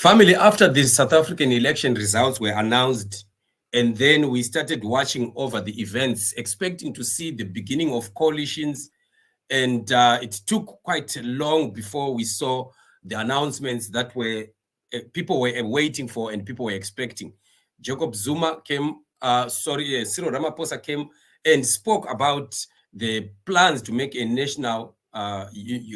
Family, after the South African election results were announced, and then we started watching over the events, expecting to see the beginning of coalitions. And it took quite long before we saw the announcements that were people were waiting for and people were expecting. Jacob Zuma came, Cyril Ramaphosa came and spoke about the plans to make a national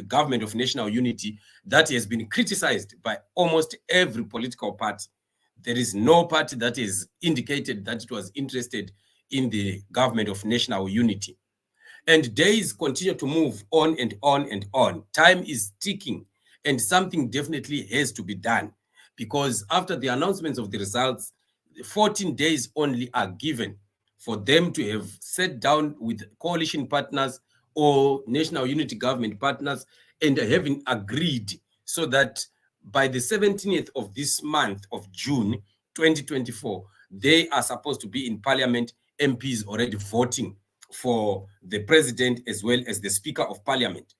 government of national unity that has been criticized by almost every political party. There is no party that is indicated that it was interested in the government of national unity. And days continue to move on and on and on. Time is ticking, and something definitely has to be done, because after the announcements of the results, 14 days only are given for them to have sat down with coalition partners or national unity government partners and having agreed, so that by the 17th of this month of June 2024, they are supposed to be in parliament, MPs already voting for the president as well as the Speaker of Parliament.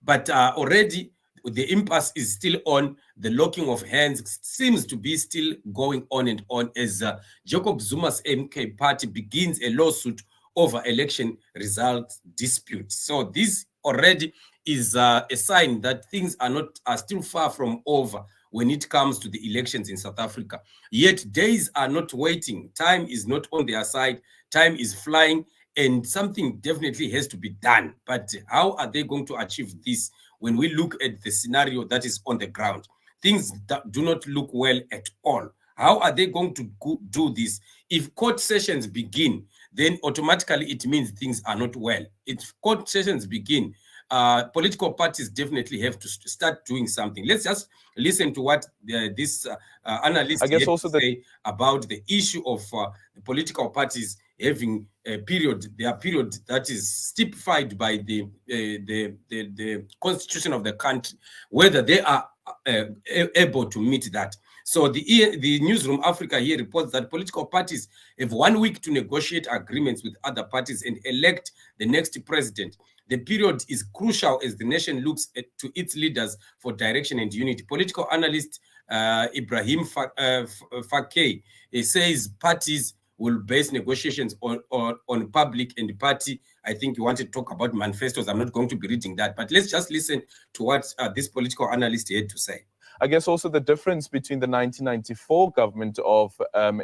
But already the impasse is still on. The locking of hands seems to be still going on and on as Jacob Zuma's MK party begins a lawsuit over election results dispute. So this already is a sign that things are still far from over when it comes to the elections in South Africa. Yet days are not waiting. Time is not on their side. Time is flying, and something definitely has to be done. But how are they going to achieve this when we look at the scenario that is on the ground? Things that do not look well at all. How are they going to do this? If court sessions begin, then automatically it means things are not well. If court sessions begin, political parties definitely have to start doing something. Let's just listen to what this analyst had to say about the issue of the political parties having a period, their period that is stipified by the constitution of the country, whether they are able to meet that. So the Newsroom Africa here reports that political parties have 1 week to negotiate agreements with other parties and elect the next president. The period is crucial as the nation looks to its leaders for direction and unity. Political analyst Ibrahim Fakey says parties will base negotiations on public and party. I think you want to talk about manifestos. I'm not going to be reading that, but let's just listen to what this political analyst had to say. I guess also the difference between the 1994 government of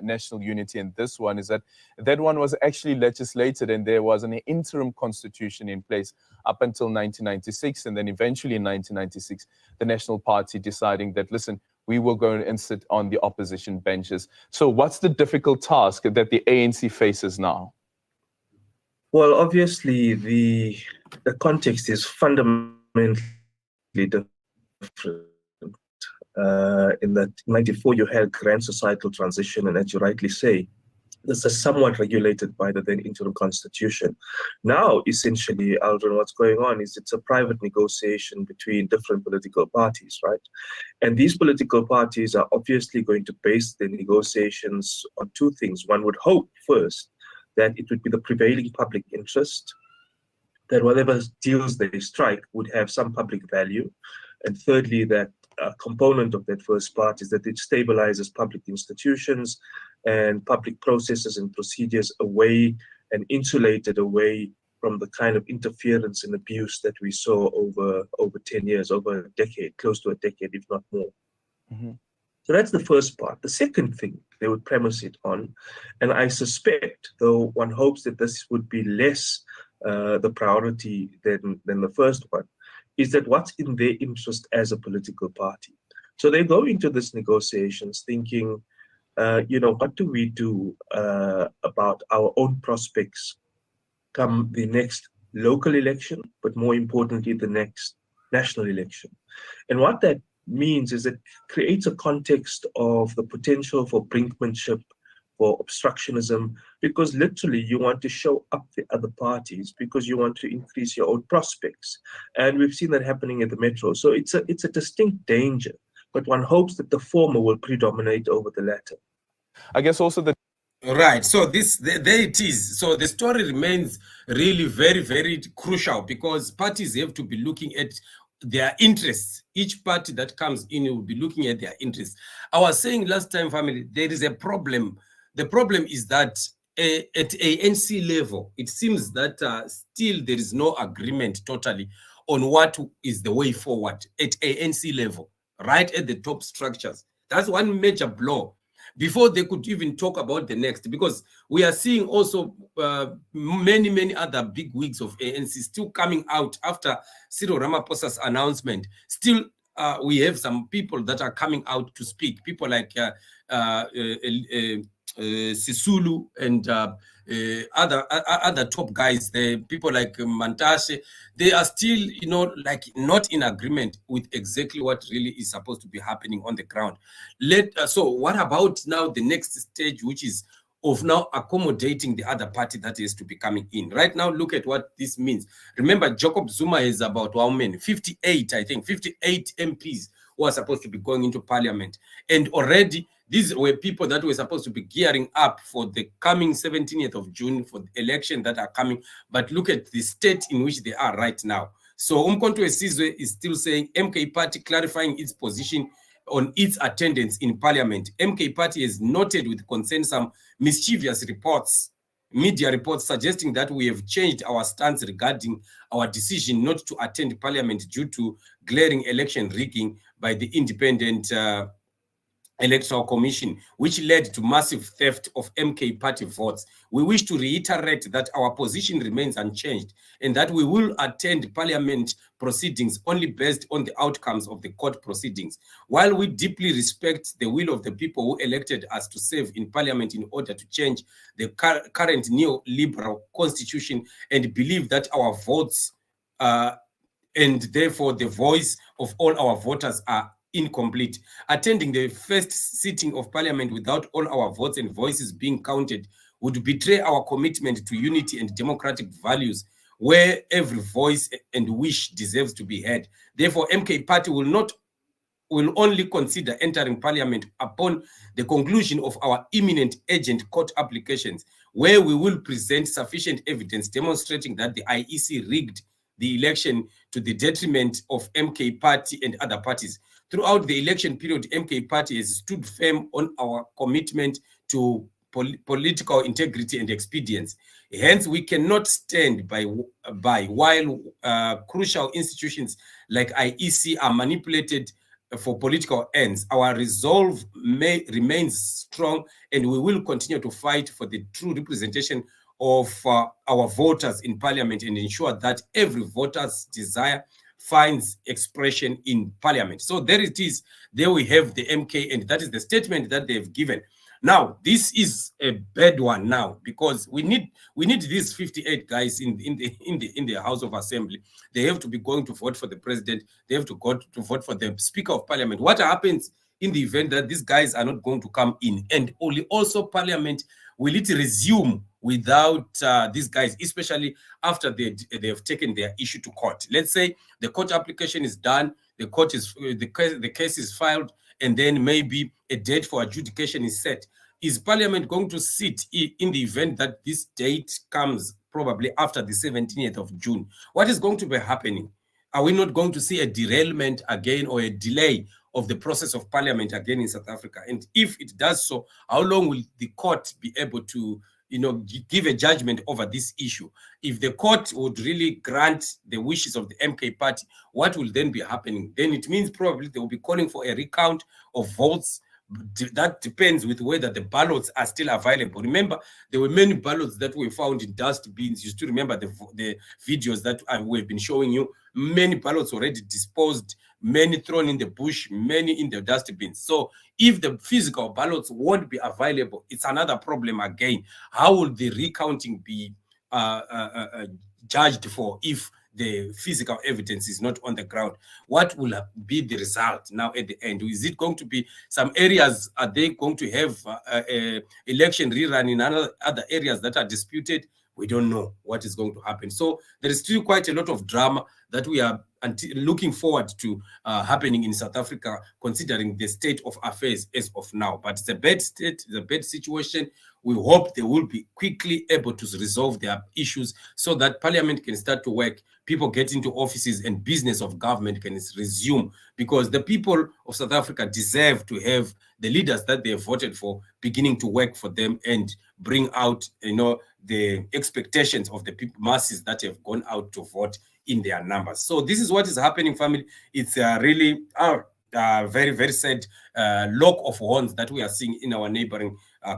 national unity and this one is that that one was actually legislated and there was an interim constitution in place up until 1996. And then eventually in 1996, the National Party deciding that, listen, we will go and sit on the opposition benches. So what's the difficult task that the ANC faces now? Well, obviously, the context is fundamentally different. In that 94 you had grand societal transition, and as you rightly say, this is somewhat regulated by the then interim constitution. Now, essentially, Aldrin, what's going on is it's a private negotiation between different political parties, right? And these political parties are obviously going to base their negotiations on two things. One would hope, first, that it would be the prevailing public interest, that whatever deals they strike would have some public value. And thirdly, that a component of that first part is that it stabilizes public institutions and public processes and procedures away and insulated away from the kind of interference and abuse that we saw over 10 years, over a decade, close to a decade, if not more. Mm-hmm. So that's the first part. The second thing they would premise it on, and I suspect, though one hopes that this would be less the priority than the first one, is that what's in their interest as a political party. So they go into these negotiations thinking, what do we do about our own prospects come the next local election, but more importantly, the next national election. And what that means is it creates a context of the potential for brinkmanship, for obstructionism, because literally you want to show up the other parties because you want to increase your own prospects. And we've seen that happening at the Metro. So it's a distinct danger, but one hopes that the former will predominate over the latter. I guess also the Right. So there it is. So the story remains really very, very crucial, because parties have to be looking at their interests. Each party that comes in will be looking at their interests. I was saying last time, family, there is a problem. The problem is that at ANC level, it seems that still there is no agreement totally on what is the way forward at ANC level, right at the top structures. That's one major blow before they could even talk about the next, because we are seeing also many other big wigs of ANC still coming out after Cyril Ramaphosa's announcement. Still, we have some people that are coming out to speak, people like Sisulu and other top guys, the people like Mantashe. They are still, like not in agreement with exactly what really is supposed to be happening on the ground. So what about now the next stage, which is of now accommodating the other party that is to be coming in? Right now, look at what this means. Remember, Jacob Zuma is about how many? 58, I think, 58 MPs who are supposed to be going into parliament. And already, these were people that were supposed to be gearing up for the coming 17th of June for the election that are coming. But look at the state in which they are right now. So Umkhonto Wesizwe is still saying MK Party clarifying its position on its attendance in parliament. MK Party has noted with concern some mischievous reports, media reports suggesting that we have changed our stance regarding our decision not to attend parliament due to glaring election rigging by the independent Electoral Commission, which led to massive theft of MK Party votes. We wish to reiterate that our position remains unchanged and that we will attend parliament proceedings only based on the outcomes of the court proceedings. While we deeply respect the will of the people who elected us to serve in parliament in order to change the current neoliberal constitution and believe that our votes and therefore the voice of all our voters are incomplete, attending the first sitting of parliament without all our votes and voices being counted would betray our commitment to unity and democratic values, where every voice and wish deserves to be heard. Therefore, MK Party will only consider entering parliament upon the conclusion of our imminent urgent court applications, where we will present sufficient evidence demonstrating that the IEC rigged the election to the detriment of MK Party and other parties. Throughout the election period, MK Party has stood firm on our commitment to political integrity and expedience. Hence, we cannot stand by while crucial institutions like IEC are manipulated for political ends. Our resolve remains strong, and we will continue to fight for the true representation of our voters in parliament and ensure that every voter's desire finds expression in parliament. So there it is. There we have the MK, and that is the statement that they've given. Now, this is a bad one now, because we need these 58 guys in the House of Assembly. They have to be going to vote for the president. They have to go to vote for the Speaker of Parliament. What happens in the event that these guys are not going to come in? And only also Parliament, will it resume without these guys, especially after they have taken their issue to court? Let's say the court application is done, the case is filed, and then maybe a date for adjudication is set. Is Parliament going to sit in the event that this date comes probably after the 17th of June? What is going to be happening? Are we not going to see a derailment again or a delay of the process of parliament again in South Africa? And if it does so, how long will the court be able to give a judgment over this issue? If the court would really grant the wishes of the MK Party, what will then be happening? Then it means probably they will be calling for a recount of votes. That depends with whether the ballots are still available. Remember, there were many ballots that were found in dust bins. You still remember the videos that we've been showing you. Many ballots already disposed, many thrown in the bush, many in the dust bins. So if the physical ballots won't be available, it's another problem again. How will the recounting be judged for if the physical evidence is not on the ground? What will be the result now at the end? Is it going to be some areas, are they going to have election rerun in other areas that are disputed? We don't know what is going to happen. So there is still quite a lot of drama that we are looking forward to happening in South Africa, considering the state of affairs as of now. But it's a bad state, it's a bad situation. We hope they will be quickly able to resolve their issues so that parliament can start to work, people get into offices, and business of government can resume, because the people of South Africa deserve to have the leaders that they have voted for beginning to work for them and bring out, the expectations of the people, masses that have gone out to vote in their numbers. So this is what is happening, family. It's really very, very sad lock of horns that we are seeing in our neighboring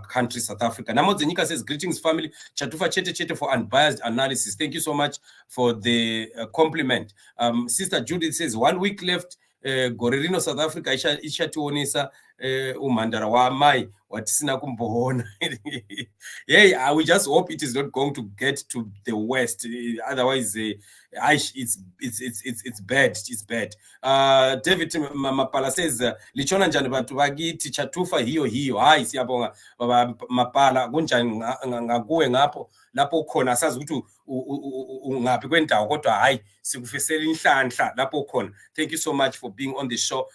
country, South Africa. Namodzinika says, greetings, family. Chatufa Chete Chete for unbiased analysis. Thank you so much for the compliment. Sister Judith says, 1 week left. Gorerino South Africa ishatuonesa umandara wa mai watisina kumboona. Yeah, we just hope it is not going to get to the west. Otherwise, it's bad. It's bad. David Mapala says, lichona njani bantu bagiti chatufa hiyo. Hayi siyabonga baba Mapala kunjani ngakuwe ngapho lapho khona sazi ukuthi ungaphi kwendawo kodwa hayi sikufisela inhlanhla lapho khona. Thank you so much for being on the show.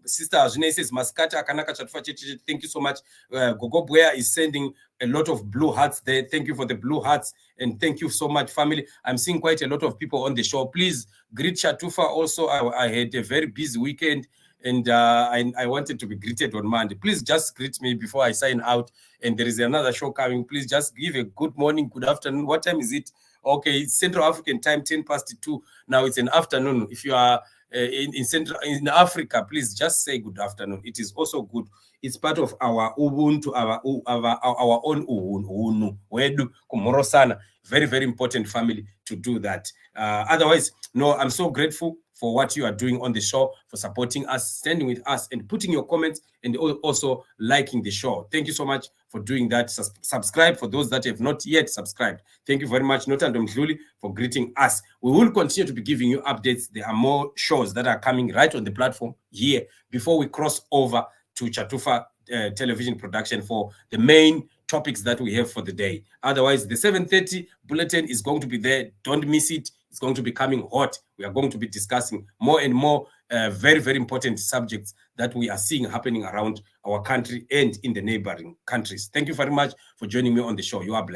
Sister Azune says, Maskata akanaka chatufa cheche. Thank you so much. Gogo Bwea is sending a lot of blue hearts there. Thank you for the blue hearts, and thank you so much, family. I'm seeing quite a lot of people on the show. Please greet Chatufa also. I had a very busy weekend, and I wanted to be greeted on Monday. Please just greet me before I sign out. And there is another show coming. Please just give a good morning, good afternoon. What time is it? Okay, it's Central African time, 10:02. Now it's an afternoon. If you are in Africa, please just say good afternoon. It is also good. It's part of our Ubuntu, our own Unu. Wedu kumorosana. Very, very important, family, to do that. Otherwise, no, I'm so grateful for what you are doing on the show, for supporting us, standing with us, and putting your comments, and also liking the show. Thank you so much for doing that. Subscribe for those that have not yet subscribed. Thank you very much, Notando Mdluli, for greeting us. We will continue to be giving you updates. There are more shows that are coming right on the platform here before we cross over to Chatufa television production for the main topics that we have for the day. Otherwise, the 7:30 bulletin is going to be there. Don't miss it. It's going to be coming hot. We are going to be discussing more and more very, very important subjects that we are seeing happening around our country and in the neighboring countries. Thank you very much for joining me on the show. You are blessed.